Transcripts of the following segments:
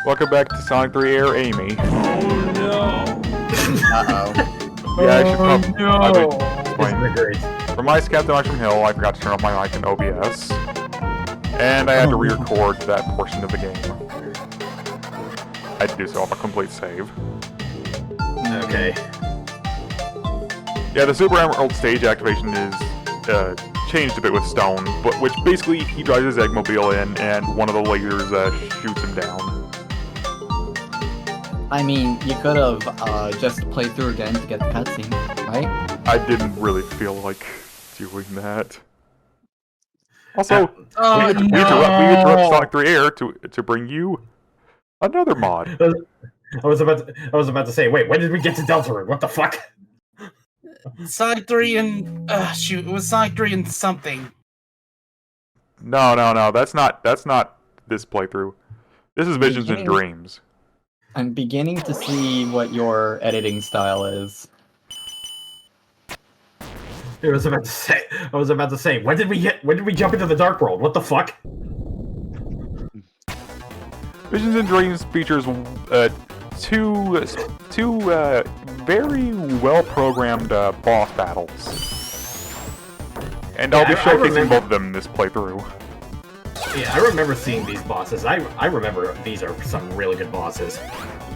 Welcome back to Sonic 3 Air, Amy. Oh no! Uh-oh. Yeah, I should probably explain. Great. For my Captain Mushroom Hill, I forgot to turn off my mic in OBS. And I had to re-record that portion of the game. I had to do so off a complete save. Okay. Yeah, the Super Emerald stage activation is changed a bit with Stone, but which basically he drives his Eggmobile in, and one of the lasers shoots him down. I mean, you could have just played through again to get the cutscene, right? I didn't really feel like doing that. Also, Oh, we interrupt Sonic 3 Air to bring you another mod. I was about to say, wait, when did we get to Deltarune? What the fuck? Sonic 3 and shoot, it was Sonic 3 and something. No, that's not this playthrough. This is Visions and Dreams. I'm beginning to see what your editing style is. I was about to say, when did we jump into the Dark World? What the fuck? Visions and Dreams features two very well-programmed boss battles. And I'll be showcasing both of them in this playthrough. Yeah, I remember seeing these bosses. I remember these are some really good bosses.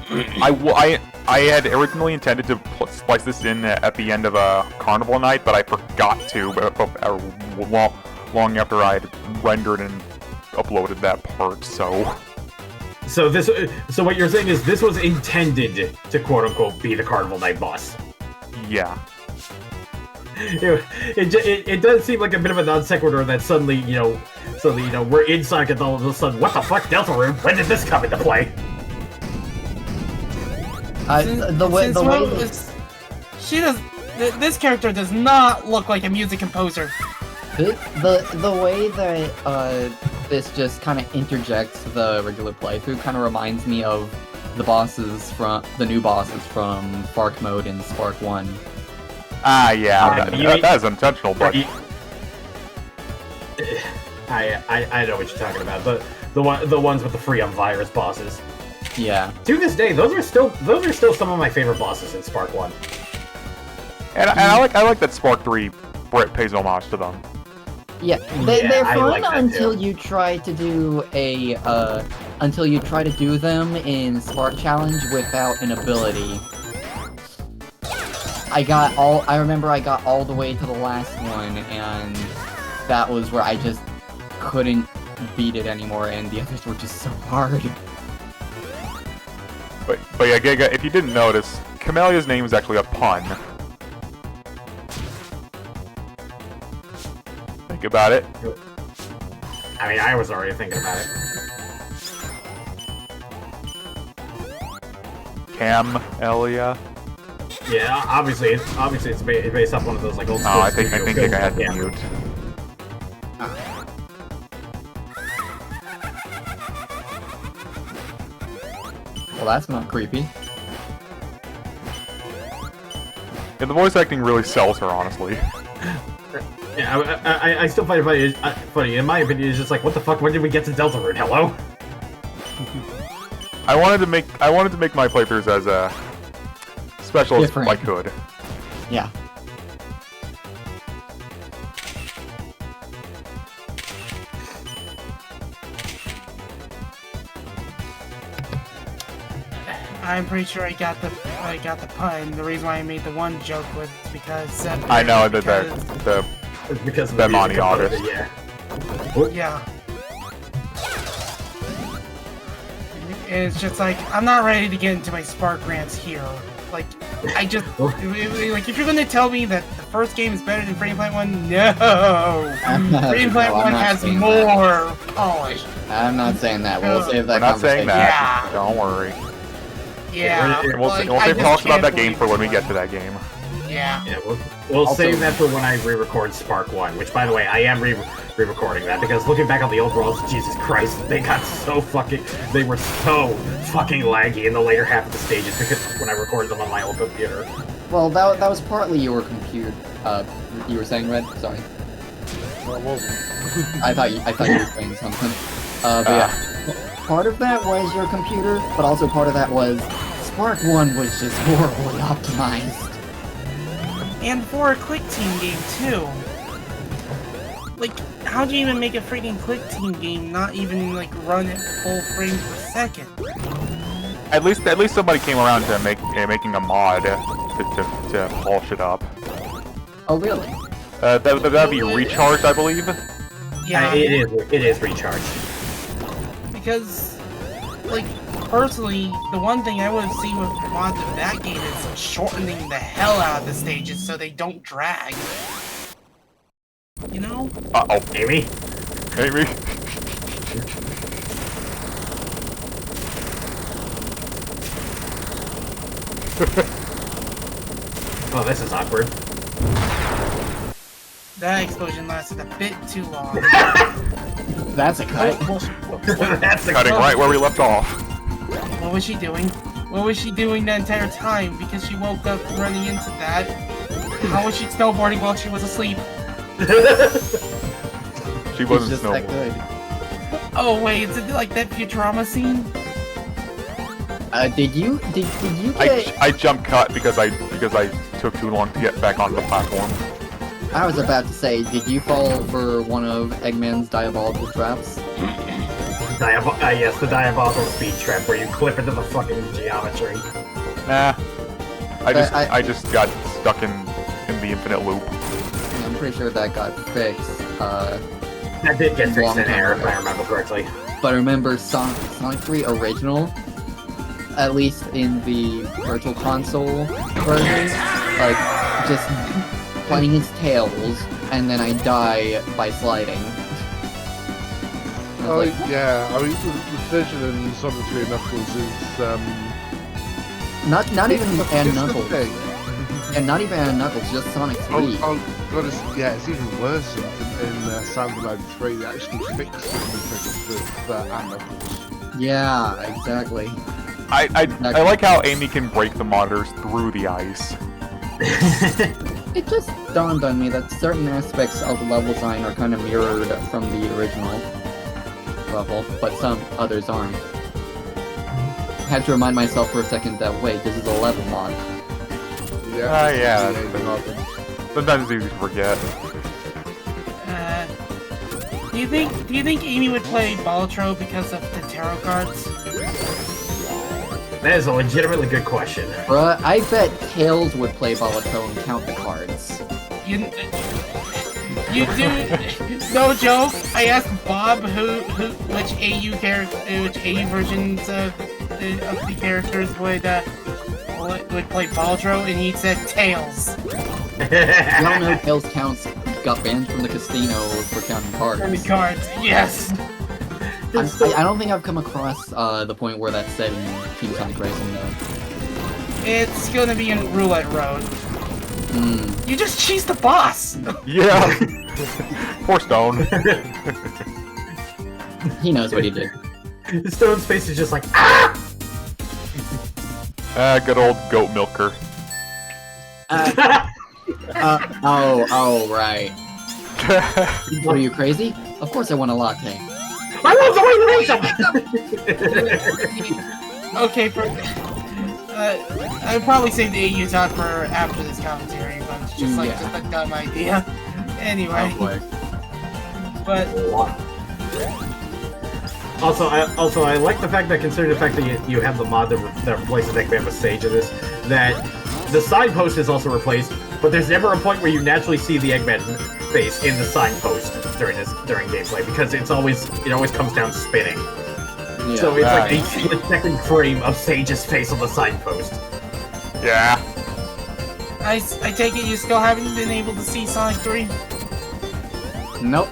I had originally intended to splice this in at the end of a Carnival night, but I forgot to long after I had rendered and uploaded that part, so... So what you're saying is this was intended to quote-unquote be the Carnival Night boss. Yeah. It does seem like a bit of a non sequitur that suddenly, we're in Sonic and all of a sudden, what the fuck, Deltarune? When did this come into play? This character does not look like a music composer. The way that this just kind of interjects the regular playthrough kind of reminds me of the new bosses from Spark Mode and Spark 1. Ah, yeah, that is intentional, but... I know what you're talking about. The ones with the Freon virus bosses. Yeah. To this day, those are still some of my favorite bosses in Spark 1. And I like that Spark 3 pays homage to them. Yeah, they're fun like until you try to do them in Spark Challenge without an ability. I remember I got all the way to the last one, and that was where I just couldn't beat it anymore, and the others were just so hard. But yeah, Giga, if you didn't notice, Camelia's name is actually a pun. Think about it. I mean, I was already thinking about it. Camelia. Yeah, obviously it's based off one of those like old. Oh, I think I had to mute. Well, that's not creepy. Yeah, the voice acting really sells her, honestly. Yeah, I still find it funny. In my opinion, it's just like, what the fuck? When did we get to Deltarune? Hello? I wanted to make my playthroughs as special as I could. Yeah. I'm pretty sure I got the pun. The reason why I made the one joke was because I know that It's because of the the music Monty component, artist. yeah. yeah. It's just like I'm not ready to get into my Spark rants here. Like I just like if you're gonna tell me that the first game is better than Frame Plant 1, no. Frame Plant 1 has more polish. I'm not saying that. We'll save that We're not saying that. Yeah. Don't worry. Yeah. We'll save talks about that game for when we get to that game. Yeah. Yeah, we'll save that for when I re-record Spark 1, which, by the way, I am re-recording that, because looking back on the old worlds, Jesus Christ, they were so fucking laggy in the later half of the stages, because when I recorded them on my old computer. Well, that was partly your computer. You were saying, Red? Sorry. No, it wasn't. I thought you were saying something. But yeah. part of that was your computer, but also part of that was Spark 1 was just horribly optimized. And for a click team game too. Like, how do you even make a freaking click team game not even like run at full frames per second? At least somebody came around to making a mod to polish it up. Oh really? That'd be recharged, I believe. Yeah, It is recharged. because, like, personally, the one thing I would have seen with mods of that game is shortening the hell out of the stages so they don't drag. You know? Uh-oh. Amy? Amy? Oh, this is awkward. That explosion lasted a bit too long. That's a cut. That's the Cutting right where we left off. What was she doing? What was she doing the entire time? Because she woke up running into that. How was she snowboarding while she was asleep? She It's wasn't just that snowboarding. good. Oh wait, is it like that Futurama scene? Did you get... I jump cut because I took too long to get back on the platform. I was about to say, did you fall for one of Eggman's diabolical traps? Yes, the diabolical speed trap where you clip into the fucking geometry. Nah. But I just got stuck in the infinite loop. I'm pretty sure that got fixed. That did get fixed Long in time air, ago. if I remember correctly. But remember Sonic 3 original? At least in the Virtual Console version, like, just playing his tails, and then I die by sliding. I Oh, was like, yeah, I mean, the vision in Sonic 3 and Knuckles is, not even it's and the Knuckles. thing. And not even and Knuckles, just Sonic 3. Oh, God, it's even worse in Sound Mode 3. They actually fixed it with and Knuckles. Yeah, exactly. I like how Amy can break the monitors through the ice. It just dawned on me that certain aspects of the level design are kind of mirrored from the original level, but some others aren't. Had to remind myself for a second that, wait, this is a level mod. Yeah. Yeah. Yeah. Sometimes it's easy to forget. Do you think Amy would play Balatro because of the tarot cards? That is a legitimately good question. Bruh, I bet Tails would play Balatro and count the cards. You do no joke. I asked Bob which AU versions of the characters would play Baldro, and he said Tails. I don't know if Tails got banned from the casino for counting cards. And the cards, yes. I don't think I've come across the point where that's said in Team Sonic Racing though. It's gonna be in Roulette Road. You just cheesed the boss. Yeah. Poor Stone. He knows what he did. Stone's face is just like, ah! Good old goat milker. Oh, right. What are you, crazy? Of course I want a latte. I love the way you Okay, I'd probably save the AU talk for after this commentary, but it's just like just a dumb idea. Anyway, Oh boy. but Also, I like the fact that, considering the fact that you have the mod that replaces Eggman with Sage in this, that the signpost is also replaced, but there's never a point where you naturally see the Eggman face in the signpost during gameplay, because it always comes down spinning. Yeah. So it's like a split-second frame of Sage's face on the signpost. Yeah. I take it you still haven't been able to see Sonic 3? Nope.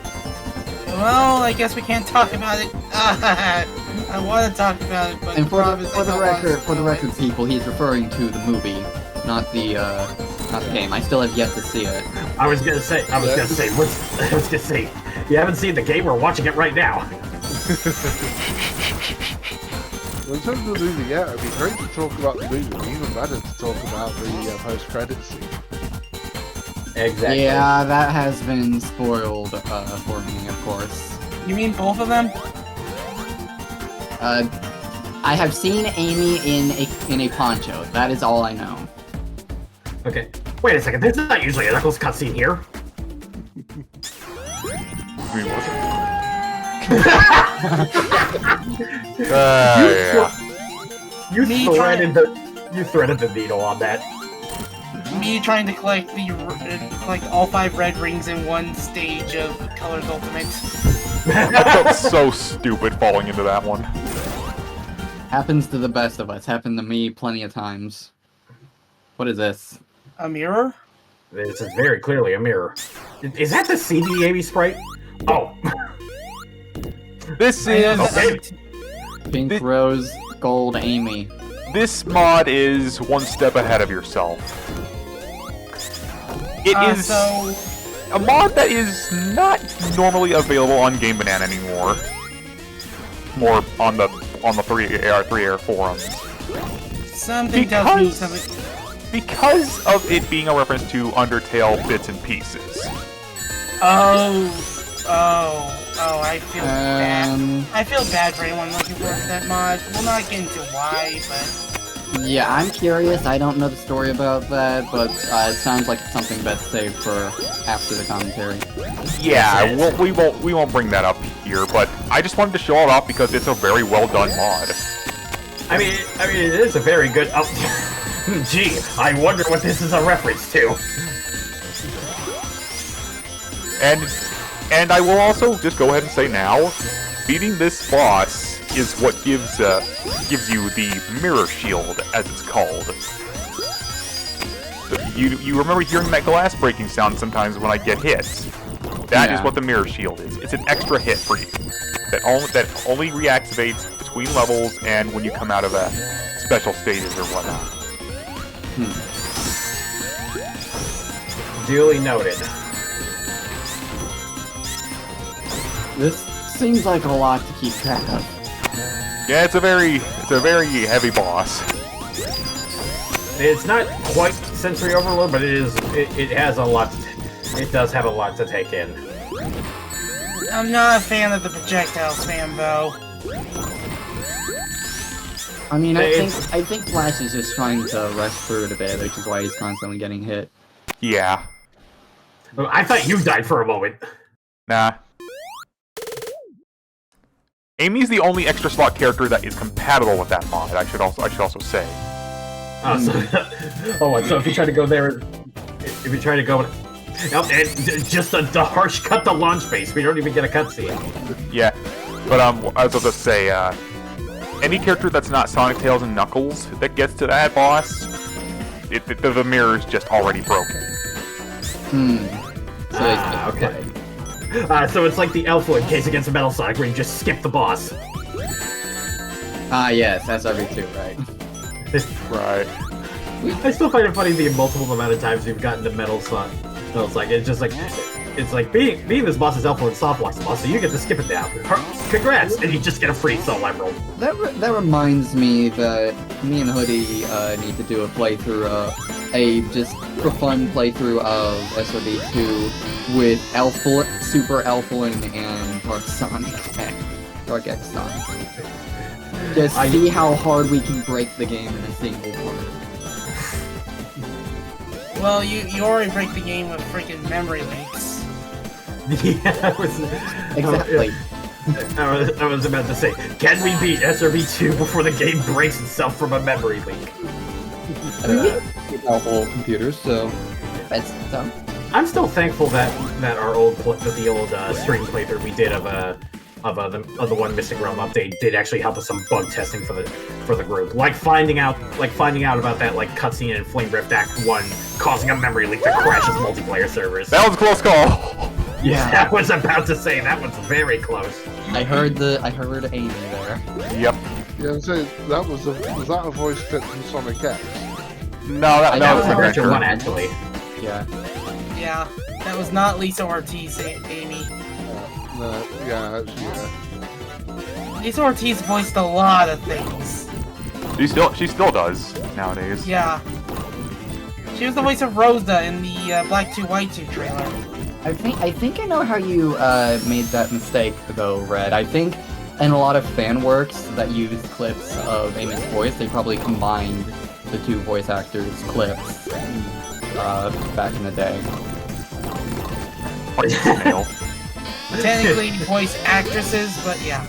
Well, I guess we can't talk about it. I want to talk about it, but And for promise I the don't wanna record, spoil it. people, he's referring to the movie, not the game. I still have yet to see it. I was gonna say, you haven't seen the game, we're watching it right now. Well, in terms of the movie, yeah, it'd be great to talk about the movie, but even better to talk about the post-credits scene. Exactly. Yeah, that has been spoiled for me, of course. You mean both of them? I have seen Amy in a poncho. That is all I know. Okay. Wait a second. There's not usually a Knuckles cutscene here. I mean, was it? You Me threaded the needle on that. Me trying to collect all 5 red rings in one stage of Colors Ultimate. I felt so stupid falling into that one. Happens to the best of us. Happened to me plenty of times. What is this? A mirror? This is very clearly a mirror. Is that the CD Amy sprite? Oh. This I know is... that- Pink This- Rose, Gold Amy. This mod is one step ahead of yourself. It is So, a mod that is not normally available on Game Banana anymore. More on the 3AR forums. something tells me something. Because of it being a reference to Undertale bits and pieces. Oh, I feel bad. Um, I feel bad for anyone looking forward to that mod. We'll not get into why, but yeah, I'm curious. I don't know the story about that, but it sounds like it's something best saved for after the commentary. Yeah, we won't bring that up here, but I just wanted to show it off because it's a very well done mod. I mean, it is a very good. Oh, gee, I wonder what this is a reference to. And I will also just go ahead and say now, beating this boss is what gives you the mirror shield, as it's called. You remember hearing that glass breaking sound sometimes when I get hit. That is Yeah. what the mirror shield is. It's an extra hit for you that only reactivates between levels and when you come out of special stages or whatnot. Duly noted. This seems like a lot to keep track of. Yeah, it's a very heavy boss. It's not quite sensory overload, but it has a lot. It does have a lot to take in. I'm not a fan of the projectile spam, though. I mean, I It's- think Flash is just trying to rush through it a bit, which is why he's constantly getting hit. Yeah. I thought you died for a moment. Nah. Amy's the only extra slot character that is compatible with that mod. I should also say. Oh, so, so if you try to go there, if you try to go, oh, and just the harsh cut to launch base. We don't even get a cutscene. Yeah, but I was about to say, any character that's not Sonic, Tails, and Knuckles that gets to that boss, the mirror is just already broken. So Okay. So it's like the Alpha case against Metal Sonic, where you just skip the boss. Yes, SRV2, right? Right. I still find it funny the multiple amount of times you've gotten to Metal Sonic. It's like it's like being this boss is Alpha and soft walks the boss, so you get to skip it down. Congrats, and you just get a free solo emerald. That reminds me that me and Hoodie need to do a playthrough, a just for fun playthrough of SRV2 with Super Alphalin and Dark X Sonic. Just see how hard we can break the game in a single part. Well, you already break the game with freaking memory leaks. Yeah, Exactly. I was about to say, can we beat SRV2 before the game breaks itself from a memory leak? I mean, we have awful computers, so that's dumb. I'm still thankful that the old stream playthrough we did of the one Mystic Realm update did actually help us some bug testing for the group, like finding out about that cutscene in Flame Rift Act 1 causing a memory leak that crashes multiplayer servers. That was a close call. Yeah, I was about to say that was very close. I heard Amy there. Yep. Yeah, so was that a voice clip from Sonic X? No, that That was was the Adventure Adventure 1 actually. Yeah. Yeah, that was not Lisa Ortiz, Amy. No, yeah, actually, yeah. Lisa Ortiz voiced a lot of things. She still does nowadays. Yeah. She was the voice of Rosa in the Black 2 White 2 trailer. I think I know how you made that mistake though, Red. I think And a lot of fan works that use clips of Eamon's voice, they probably combined the two voice actors' clips back in the day. Fucking snail. Technically voice actresses, but yeah.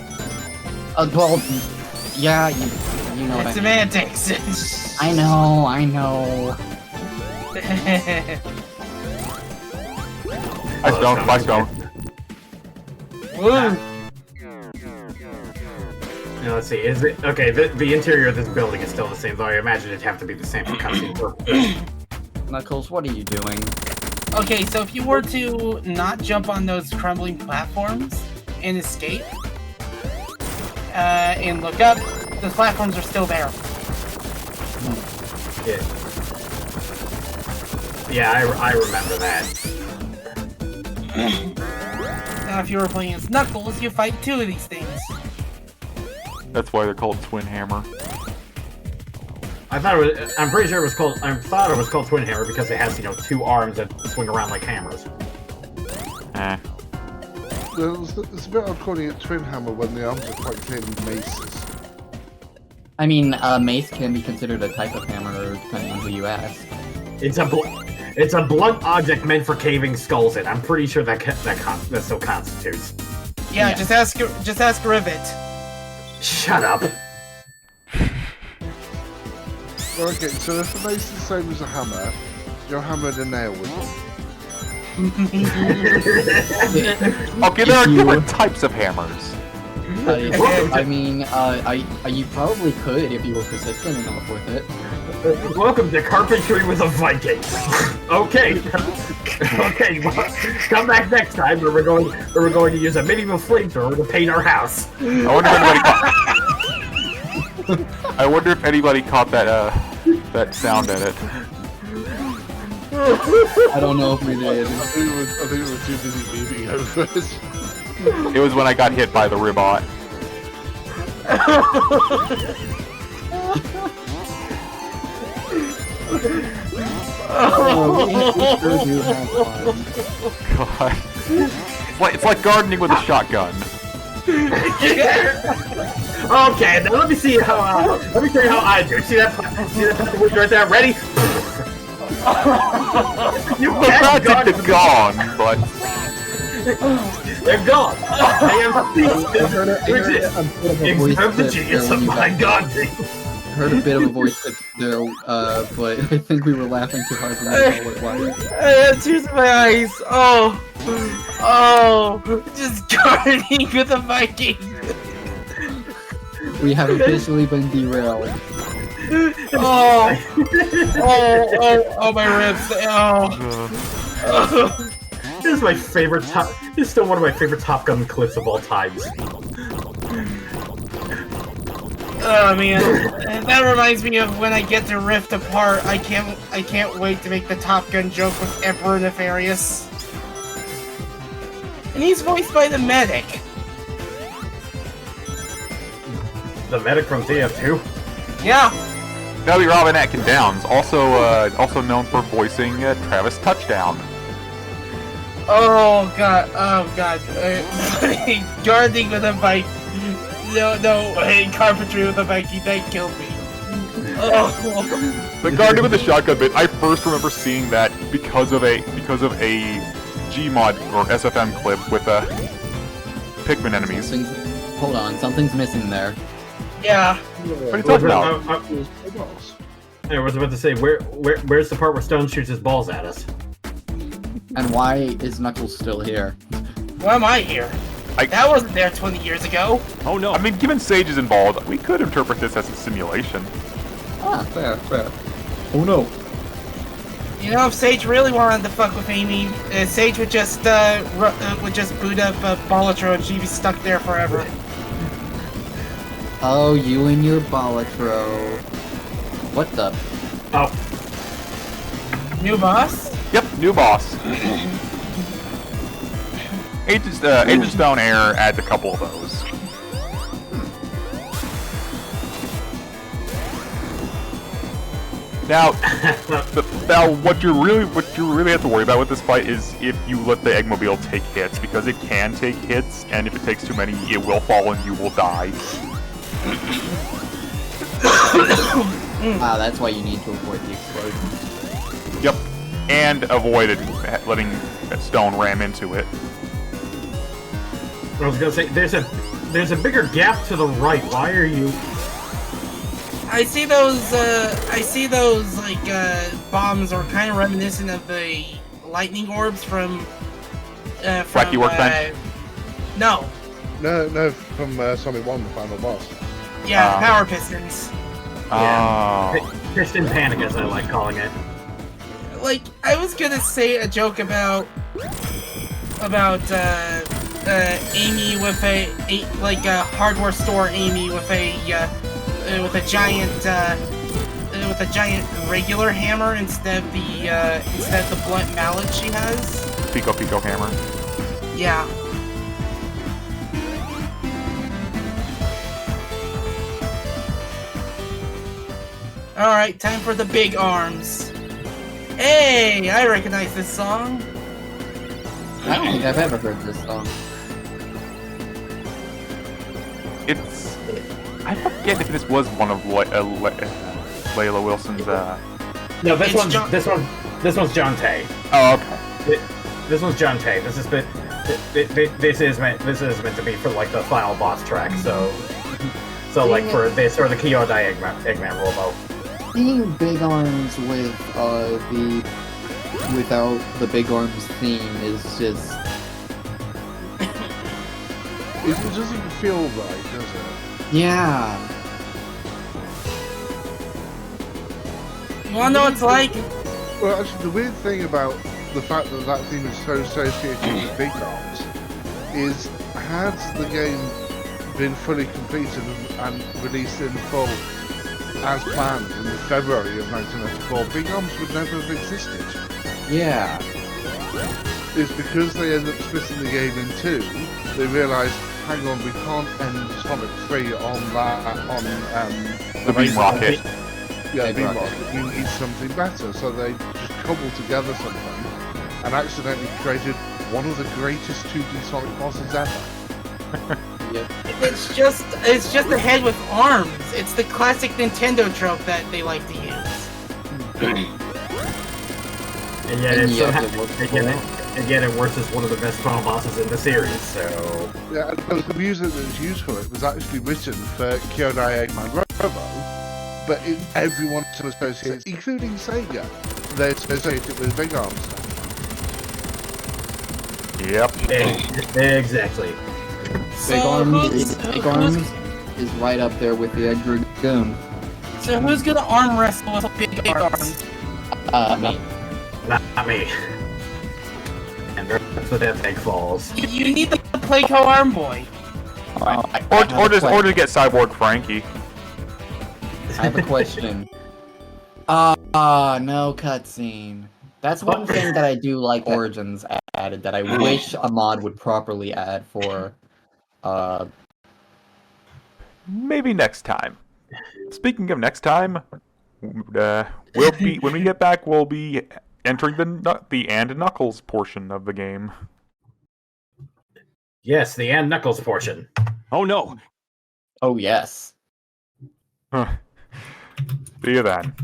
Well, yeah, you know what I mean. Semantics. I know. I don't. Woo. Now, let's see. Is it okay? The interior of this building is still the same, though. I imagine it'd have to be the same for cutscene purposes. Knuckles, what are you doing? Okay, so if you were to not jump on those crumbling platforms and escape, and look up, the platforms are still there. Yeah, I remember that. Now, if you were playing as Knuckles, you fight two of these things. That's why they're called Twin Hammer. I thought it was. I'm pretty sure it was called. I thought it was called Twin Hammer because it has, two arms that swing around like hammers. Eh. There's a bit of calling it Twin Hammer when the arms are quite clearly maces. I mean, mace can be considered a type of hammer, depending on who you ask. It's a blunt object meant for caving skulls in. I'm pretty sure that so constitutes. Yeah, Yeah. just ask Rivet. Shut up. Well, okay, so if the mace is the same as a hammer, you're hammered a nail with it. Okay, there are different types of hammers. I mean, you probably could if you were persistent enough with it. Welcome to Carpentry with a Viking. Okay. Okay, well, come back next time where we're going to use a medieval flamethrower to paint our house. I wonder if anybody caught that that sound edit. I don't know if we did. I think it was too busy leaving over it. It was when I got hit by the ribot. We sure do have fun. God. It's like gardening with a shotgun. Okay, now let me see how. Let me show you how I do. See that wood right there? Ready? You The rats are gone, but they're gone. They have ceased to exist. Except the genius of my gardening. Heard a bit of a voice clip there, but I think we were laughing too hard for me to know what it was. I have tears in my eyes. Oh, just gardening with a Viking. We have officially been derailed. Oh, my ribs. Oh. This is my favorite This is still one of my favorite Top Gun clips of all times. Oh man, and that reminds me of when I get to Rift Apart. I can't wait to make the Top Gun joke with Emperor Nefarious. And he's voiced by the medic. The medic from TF2? Yeah. that'll be Robin Atkin Downs, also known for voicing Travis Touchdown. Oh god, gardening with a bike. No, hey, carpentry with a Viking, that killed me. Oh. The gardening with the shotgun bit, I first remember seeing that because of a Gmod or SFM clip with Pikmin enemies. Hold on, something's missing there. Yeah. What are you talking about? I was about to say, where's the part where Stone shoots his balls at us? And why is Knuckles still here? Why am I here? That wasn't there 20 years ago. Oh no. I mean, given Sage is involved, we could interpret this as a simulation. Ah, fair. Oh no. You know, if Sage really wanted to fuck with Amy, Sage would just boot up Bolitro and she'd be stuck there forever. Oh, you and your Bolitro. What the? Oh. New boss? Yep, new boss. Agent Stone Air adds a couple of those. Now, what what you really have to worry about with this fight is if you let the Eggmobile take hits, because it can take hits, and if it takes too many, it will fall and you will die. That's why you need to avoid the explosion. Yep, and avoid it, letting stone ram into it. I was gonna say, there's a bigger gap to the right. Why are you... I see those like bombs are kind of reminiscent of the lightning orbs from Wacky Workbench? No. No, from Sonic 1, the final boss. Yeah, power pistons. Piston panic, as I like calling it. Like, I was gonna say a joke about Amy with a hardware store Amy with a giant regular hammer instead of the blunt mallet she has. Pico hammer. Yeah. Alright, time for the big arms. Hey, I recognize this song. I don't think I've ever heard this song. I forget if this was one of Layla Wilson's. No, this It's one's John Tay. Oh, okay. This one's John Tay. This is meant to be for like the final boss track. So like for this or the Kyodai Eggman Robo. Seeing Big Arms without the Big Arms theme is just... It doesn't feel right, does it? Yeah. You wanna know what it's like? Well, actually, the weird thing about the fact that that theme is so associated with Big Arms is, had the game been fully completed and released in full as planned in February of 1994, Big Arms would never have existed. Yeah. It's because they ended up splitting the game in two. They realised, hang on, we can't end Sonic 3 on The beam rocket. Yeah, Big beam rocket. rocket. We need something better. So they just cobbled together something and accidentally created one of the greatest 2D Sonic bosses ever. Yep. It's just a head with arms. It's the classic Nintendo trope that they like to use. And yet it's yet somehow, it works as one of the best final bosses in the series. So Yeah, and the music that was used for it was actually written for Kyodai Eggman Robo, but everyone still associates, including Sega, they associate it with Big Arms. Yep. exactly. Big Arms is right up there with the Egg Dragoon. So who's gonna arm wrestle with big arms? Me. Not me. And that's the death egg falls. You need to play co-arm boy. Or just get Cyborg Frankie. I have a question. No cutscene. That's one thing that I do like Origins added that I wish a mod would properly add for, Maybe next time. Speaking of next time, we'll be when we get back. We'll be entering the and Knuckles portion of the game. Yes, the and Knuckles portion. Oh no! oh yes. See you then.